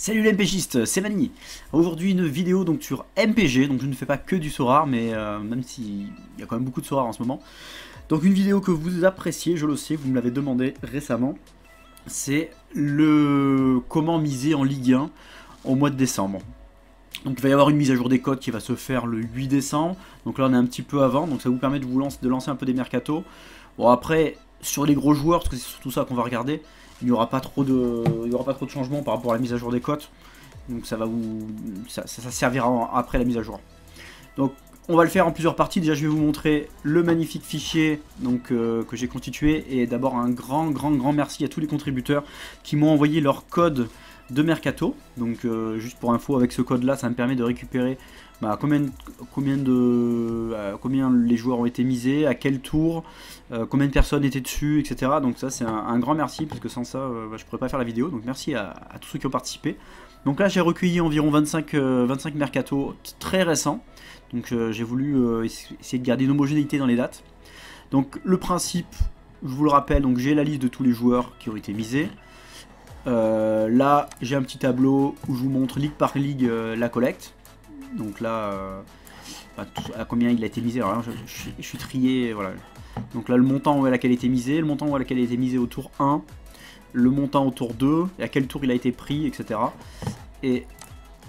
Salut les MPGistes, c'est Vanny. Aujourd'hui une vidéo donc sur MPG, donc je ne fais pas que du Sorare, mais même s'il y a quand même beaucoup de Sorare en ce moment. Donc une vidéo que vous appréciez, je le sais, vous me l'avez demandé récemment. C'est le comment miser en Ligue 1 au mois de décembre. Donc il va y avoir une mise à jour des codes qui va se faire le 8 décembre. Donc là on est un petit peu avant, donc ça vous permet de lancer un peu des mercatos. Bon après, sur les gros joueurs, parce que c'est surtout ça qu'on va regarder, il n'y aura pas trop de changements par rapport à la mise à jour des cotes. Donc ça servira après la mise à jour. Donc on va le faire en plusieurs parties. Déjà je vais vous montrer le magnifique fichier donc, que j'ai constitué. Et d'abord un grand merci à tous les contributeurs qui m'ont envoyé leur code de mercato. Donc juste pour info, avec ce code là ça me permet de récupérer combien les joueurs ont été misés, à quel tour, combien de personnes étaient dessus, etc. Donc ça c'est un grand merci, parce que sans ça je pourrais pas faire la vidéo. Donc merci à tous ceux qui ont participé. Donc là j'ai recueilli environ 25 mercato très récents. Donc j'ai voulu essayer de garder une homogénéité dans les dates. Donc le principe, je vous le rappelle, donc j'ai la liste de tous les joueurs qui ont été misés. Là j'ai un petit tableau où je vous montre ligue par ligue la collecte. Donc là, à combien il a été misé. Alors là, je suis trié, voilà. Donc là, le montant à laquelle il a été misé, le montant à laquelle il a été misé au tour 1, le montant au tour 2, et à quel tour il a été pris, etc. Et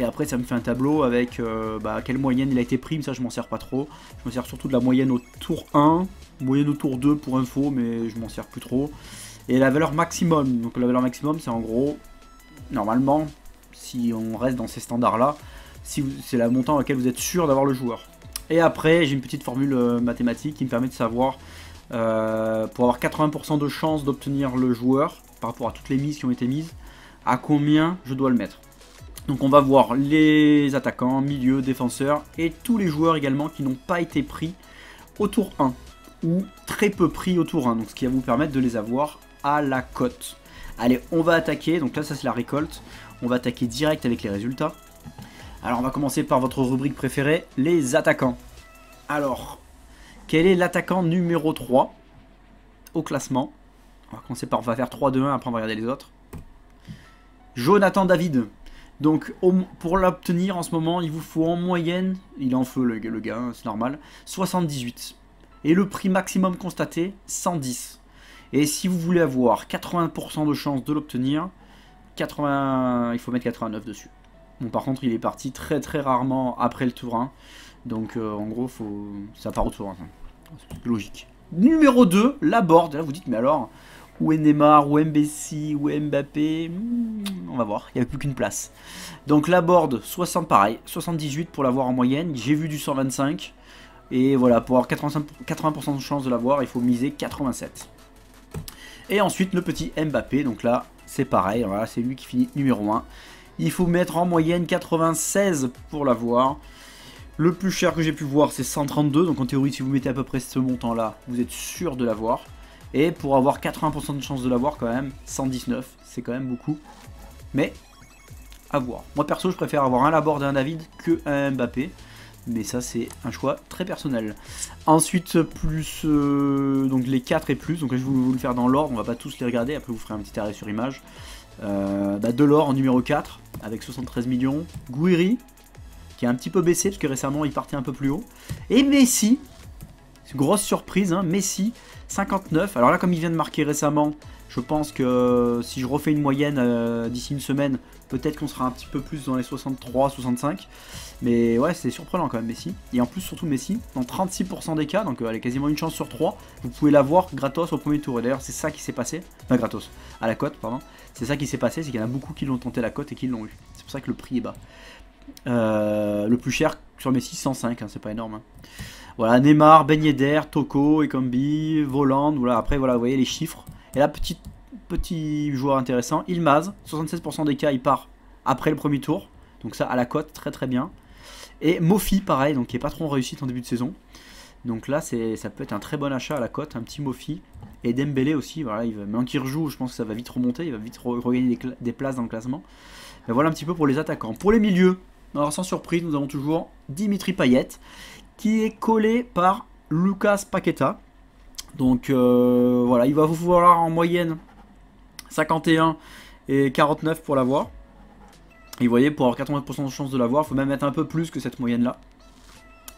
après, ça me fait un tableau avec à quelle moyenne il a été pris, mais ça, je m'en sers pas trop. Je me sers surtout de la moyenne au tour 1, moyenne au tour 2 pour info, mais je m'en sers plus trop. Et la valeur maximum. Donc la valeur maximum, c'est en gros, normalement, si on reste dans ces standards-là, si c'est le montant à laquelle vous êtes sûr d'avoir le joueur. Et après, j'ai une petite formule mathématique qui me permet de savoir, pour avoir 80% de chance d'obtenir le joueur, par rapport à toutes les mises qui ont été mises, à combien je dois le mettre. Donc on va voir les attaquants, milieu, défenseurs, et tous les joueurs également qui n'ont pas été pris au tour 1, ou très peu pris au tour 1, donc ce qui va vous permettre de les avoir à la cote. Allez, on va attaquer, donc là ça c'est la récolte, on va attaquer direct avec les résultats. Alors on va commencer par votre rubrique préférée, les attaquants. Alors, quel est l'attaquant numéro 3 au classement? On va commencer par, on va faire 3-2-1, après on va regarder les autres. Jonathan David. Donc pour l'obtenir en ce moment, il vous faut en moyenne, il est en feu le gars, c'est normal, 78. Et le prix maximum constaté, 110. Et si vous voulez avoir 80% de chance de l'obtenir, il faut mettre 89 dessus. Bon, par contre, il est parti très rarement après le tour 1. Donc, en gros, ça part au tour 1. C'est logique. Numéro 2, Laborde. Là, vous dites, mais alors, où est Neymar, où est Messi, où est Mbappé? On va voir, il n'y avait plus qu'une place. Donc, Laborde, 60, pareil, 78 pour l'avoir en moyenne. J'ai vu du 125. Et voilà, pour avoir 80% de chance de l'avoir, il faut miser 87. Et ensuite, le petit Mbappé. Donc là, c'est pareil. Voilà, c'est lui qui finit numéro 1. Il faut mettre en moyenne 96 pour l'avoir. Le plus cher que j'ai pu voir, c'est 132. Donc en théorie, si vous mettez à peu près ce montant-là, vous êtes sûr de l'avoir. Et pour avoir 80% de chance de l'avoir, quand même, 119. C'est quand même beaucoup. Mais, à voir. Moi, perso, je préfère avoir un Laborde et un David que un Mbappé. Mais ça, c'est un choix très personnel. Ensuite, plus donc les 4 et plus. Donc là, je vais vous le faire dans l'ordre. On va pas tous les regarder. Après, vous ferez un petit arrêt sur image. Delors en numéro 4 avec 73 millions, Gouiri qui a un petit peu baissé parce que récemment il partait un peu plus haut, et Messi, grosse surprise, hein, Messi 59. Alors là, comme il vient de marquer récemment, je pense que si je refais une moyenne d'ici une semaine, peut-être qu'on sera un petit peu plus dans les 63-65, mais ouais, c'est surprenant quand même Messi. Et en plus, surtout Messi, dans 36% des cas, donc elle a quasiment une chance sur 3, vous pouvez l'avoir gratos au premier tour. Et d'ailleurs, c'est ça qui s'est passé, enfin gratos, à la cote, pardon. C'est ça qui s'est passé, c'est qu'il y en a beaucoup qui l'ont tenté la cote et qui l'ont eu. C'est pour ça que le prix est bas. Le plus cher sur Messi, 105, hein, c'est pas énorme. Hein. Voilà, Neymar, Ben Yedder, Toko, Ekambi, Voland, voilà, après voilà, vous voyez les chiffres. Et là, petit joueur intéressant, Ilmaz, 76% des cas, il part après le premier tour. Donc ça, à la cote, très bien. Et Mofi, pareil, donc qui est pas trop en réussite en début de saison. Donc là, ça peut être un très bon achat à la cote, un petit Mofi. Et Dembélé aussi, voilà, maintenant qu'il rejoue, je pense que ça va vite remonter, il va vite regagner des places dans le classement. Mais voilà un petit peu pour les attaquants. Pour les milieux, alors sans surprise, nous avons toujours Dimitri Payet, qui est collé par Lucas Paqueta. Donc voilà, il va vous falloir en moyenne 51 et 49 pour l'avoir. Et vous voyez, pour avoir 80% de chance de l'avoir, il faut même mettre un peu plus que cette moyenne-là.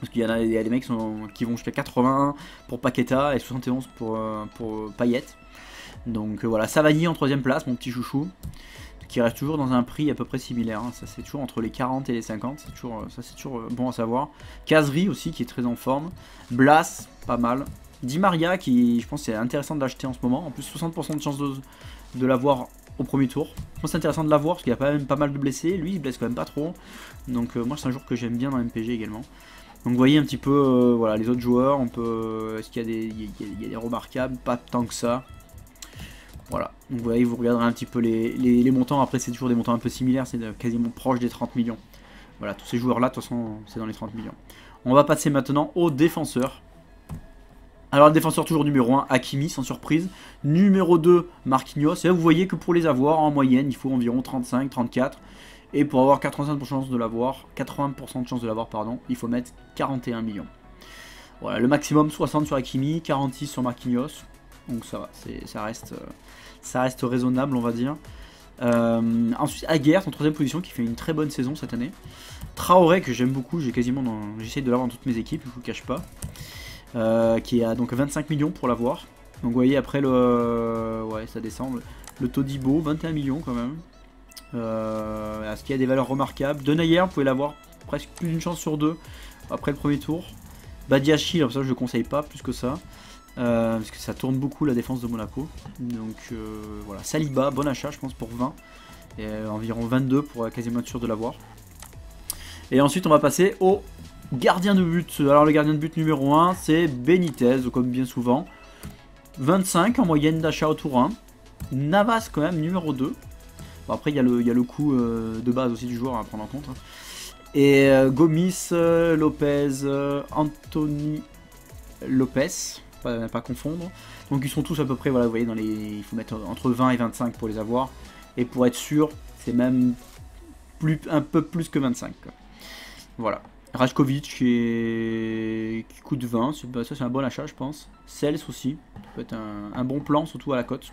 Parce qu'il y a des mecs qui vont jusqu'à 81 pour Paqueta et 71 pour Payet. Donc voilà, Savani en 3ème place, mon petit chouchou, qui reste toujours dans un prix à peu près similaire. Hein. Ça c'est toujours entre les 40 et les 50, ça c'est toujours bon à savoir. Kazri aussi qui est très en forme. Blas, pas mal. Di Maria qui, je pense, c'est intéressant de l'acheter en ce moment. En plus 60% de chance de l'avoir au premier tour. Je pense que c'est intéressant de l'avoir parce qu'il y a quand même pas mal de blessés. Lui il blesse quand même pas trop. Donc moi c'est un joueur que j'aime bien dans MPG également. Donc vous voyez un petit peu voilà, les autres joueurs, on peut. Est-ce qu'il y a des remarquables? Pas tant que ça. Voilà, donc vous voyez, vous regarderez un petit peu les montants. Après c'est toujours des montants un peu similaires, c'est quasiment proche des 30 millions. Voilà, tous ces joueurs là, de toute façon c'est dans les 30 millions. On va passer maintenant aux défenseurs. Alors le défenseur toujours numéro 1, Hakimi, sans surprise. Numéro 2, Marquinhos. Et là vous voyez que pour les avoir, en moyenne, il faut environ 35, 34. Et pour avoir 85% de chance de l'avoir, 80% de chance de l'avoir, pardon, il faut mettre 41 millions. Voilà, le maximum 60 sur Hakimi, 46 sur Marquinhos. Donc ça va, ça reste raisonnable, on va dire. Ensuite, Aguerd en 3ème position qui fait une très bonne saison cette année. Traoré que j'aime beaucoup, j'essaie de l'avoir dans toutes mes équipes, je vous le cache pas. Qui a donc 25 millions pour l'avoir. Donc vous voyez après ouais, ça descend. Le Todibo, 21 millions quand même. Est-ce qu'il y a des valeurs remarquables? Denayer, vous pouvez l'avoir presque plus d'une chance sur deux après le premier tour. Badiachil, ça je ne conseille pas plus que ça. Parce que ça tourne beaucoup la défense de Monaco. Donc voilà, Saliba, bon achat je pense pour 20. Et environ 22 pour quasiment être sûr de l'avoir. Et ensuite on va passer au gardien de but. Alors le gardien de but numéro 1 c'est Benitez, comme bien souvent. 25 en moyenne d'achat au tour 1. Navas quand même numéro 2. Bon, après il y a le coût de base aussi du joueur à prendre en compte. Et Gomis, Lopez, Anthony Lopez. Pas confondre. Donc ils sont tous à peu près, voilà, vous voyez, il faut mettre entre 20 et 25 pour les avoir. Et pour être sûr, c'est même un peu plus que 25. Quoi. Voilà. Rajkovic qui coûte 20, ça c'est un bon achat je pense. Cels aussi, ça peut être un bon plan, surtout à la cote.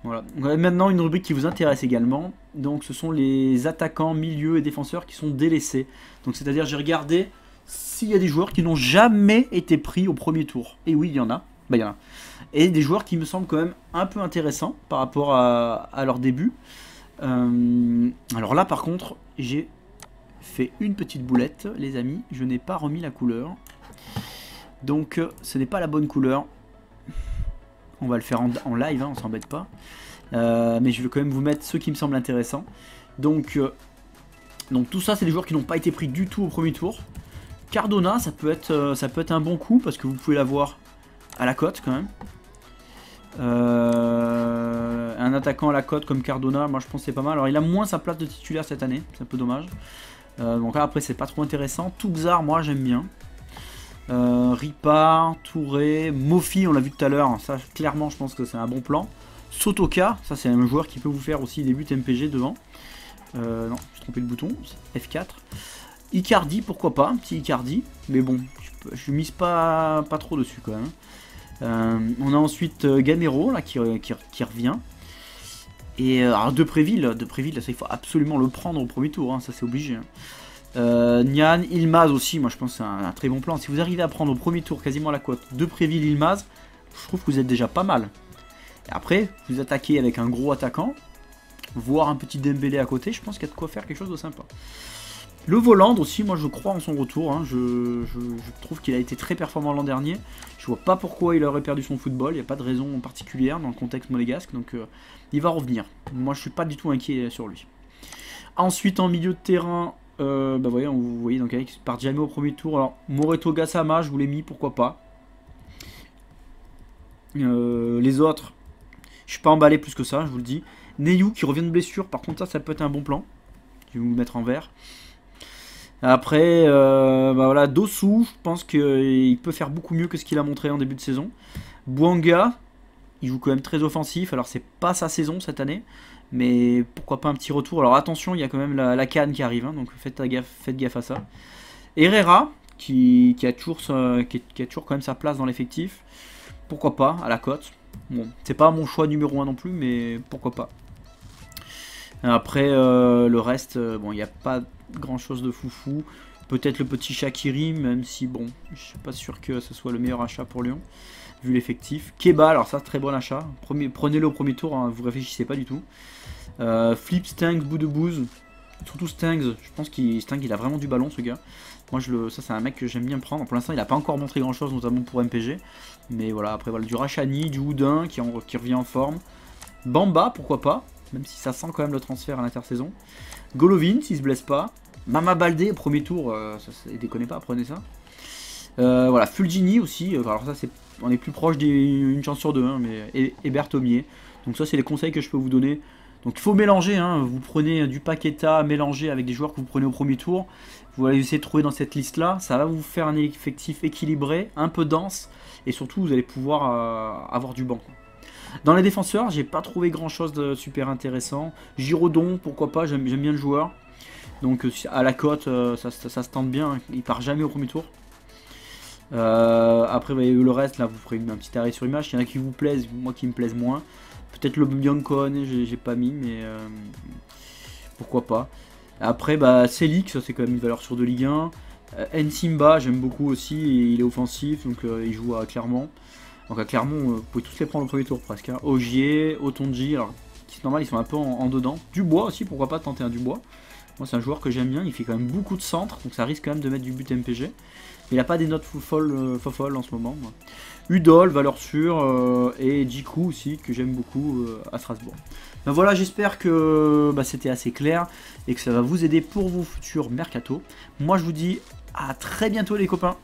Voilà. Donc, on a maintenant une rubrique qui vous intéresse également. Donc ce sont les attaquants, milieux et défenseurs qui sont délaissés. Donc c'est-à-dire j'ai regardé s'il y a des joueurs qui n'ont jamais été pris au premier tour. Et oui, il y en a. Bah, il y en a. Et des joueurs qui me semblent quand même un peu intéressants par rapport à leur début. Alors là, par contre, j'ai fait une petite boulette, les amis. Je n'ai pas remis la couleur. Donc, ce n'est pas la bonne couleur. On va le faire en live, hein, on s'embête pas. Mais je vais quand même vous mettre ceux qui me semblent intéressants. Donc tout ça, c'est des joueurs qui n'ont pas été pris du tout au premier tour. Cardona, ça peut être un bon coup parce que vous pouvez l'avoir à la cote quand même. Un attaquant à la cote comme Cardona, moi je pense que c'est pas mal. Alors il a moins sa place de titulaire cette année, c'est un peu dommage. Donc là après c'est pas trop intéressant. Toubzar, moi j'aime bien. Ripard, Touré, Mofi, on l'a vu tout à l'heure, ça clairement je pense que c'est un bon plan. Sotoka, ça c'est un joueur qui peut vous faire aussi des buts MPG devant. Non, j'ai trompé le bouton, F4. Icardi, pourquoi pas, un petit Icardi, mais bon, je mise pas trop dessus quand même. On a ensuite Gamero là, qui revient. Et alors Depréville, là, ça il faut absolument le prendre au premier tour, hein, ça c'est obligé. Hein. Nian, Ilmaz aussi, moi je pense que c'est un très bon plan. Si vous arrivez à prendre au premier tour quasiment la cote Depréville, Ilmaz, je trouve que vous êtes déjà pas mal. Et après, vous attaquez avec un gros attaquant, voire un petit Dembélé à côté, je pense qu'il y a de quoi faire quelque chose de sympa. Le Voland aussi, moi je crois en son retour, hein. je trouve qu'il a été très performant l'an dernier. Je vois pas pourquoi il aurait perdu son football, il n'y a pas de raison particulière dans le contexte monégasque, donc il va revenir. Moi je suis pas du tout inquiet sur lui. Ensuite en milieu de terrain, bah voyez, vous voyez donc il part jamais au premier tour. Alors Moreto Gassama, je vous l'ai mis, pourquoi pas. Les autres, je suis pas emballé plus que ça, je vous le dis. Neyou qui revient de blessure, par contre ça peut être un bon plan. Je vais vous mettre en vert. Après, bah voilà, Dossou, je pense qu'il peut faire beaucoup mieux que ce qu'il a montré en début de saison. Bouanga, il joue quand même très offensif, alors c'est pas sa saison cette année, mais pourquoi pas un petit retour. Alors attention, il y a quand même la canne qui arrive, hein, donc faites gaffe à ça. Herrera, qui a toujours quand même sa place dans l'effectif, pourquoi pas, à la cote. Bon, c'est pas mon choix numéro 1 non plus, mais pourquoi pas. Après, le reste, bon, il n'y a pas grand chose de foufou. Peut-être le petit Shaqiri, même si, bon, je suis pas sûr que ce soit le meilleur achat pour Lyon, vu l'effectif. Keba, alors ça, très bon achat. Prenez-le au premier tour, hein, vous réfléchissez pas du tout. Flip, Stangs, bout de bouse. Surtout Stangs, je pense qu'il il a vraiment du ballon, ce gars. Moi, ça, c'est un mec que j'aime bien prendre. Pour l'instant, il n'a pas encore montré grand-chose, notamment pour MPG. Mais voilà, après, voilà, du Rachani, du Houdin qui revient en forme. Bamba, pourquoi pas, même si ça sent quand même le transfert à l'intersaison. Golovin, s'il se blesse pas. Mama Baldé, premier tour, déconnez pas, prenez ça. Voilà, Fulgini aussi, alors ça, on est plus proche d'une chance sur deux, hein, mais et Berthomier. Donc ça, c'est les conseils que je peux vous donner. Donc il faut mélanger, hein, vous prenez du Paqueta mélangé avec des joueurs que vous prenez au premier tour. Vous allez essayer de trouver dans cette liste-là, ça va vous faire un effectif équilibré, un peu dense, et surtout vous allez pouvoir avoir du banc. Dans les défenseurs, j'ai pas trouvé grand chose de super intéressant. Girodon, pourquoi pas, j'aime bien le joueur. Donc à la cote, ça se tente bien, hein. Il part jamais au premier tour. Après le reste, là vous ferez un petit arrêt sur image. Il y en a qui vous plaisent, moi qui me plaisent moins. Peut-être le Biancone, j'ai pas mis, mais pourquoi pas. Après, bah, Selic, ça c'est quand même une valeur sur de Ligue 1. Nsimba, j'aime beaucoup aussi, il est offensif, donc il joue à Clermont. Donc à Clermont, vous pouvez tous les prendre au premier tour presque. Hein. Ogier, Otonji, alors c'est normal, ils sont un peu en dedans. Dubois aussi, pourquoi pas tenter un Dubois. Moi c'est un joueur que j'aime bien, il fait quand même beaucoup de centres, donc ça risque quand même de mettre du but MPG. Mais il n'a pas des notes folles en ce moment. Moi. Udol, valeur sûre, et Djikou aussi, que j'aime beaucoup à Strasbourg. Ben voilà, j'espère que c'était assez clair et que ça va vous aider pour vos futurs mercato. Moi je vous dis à très bientôt les copains.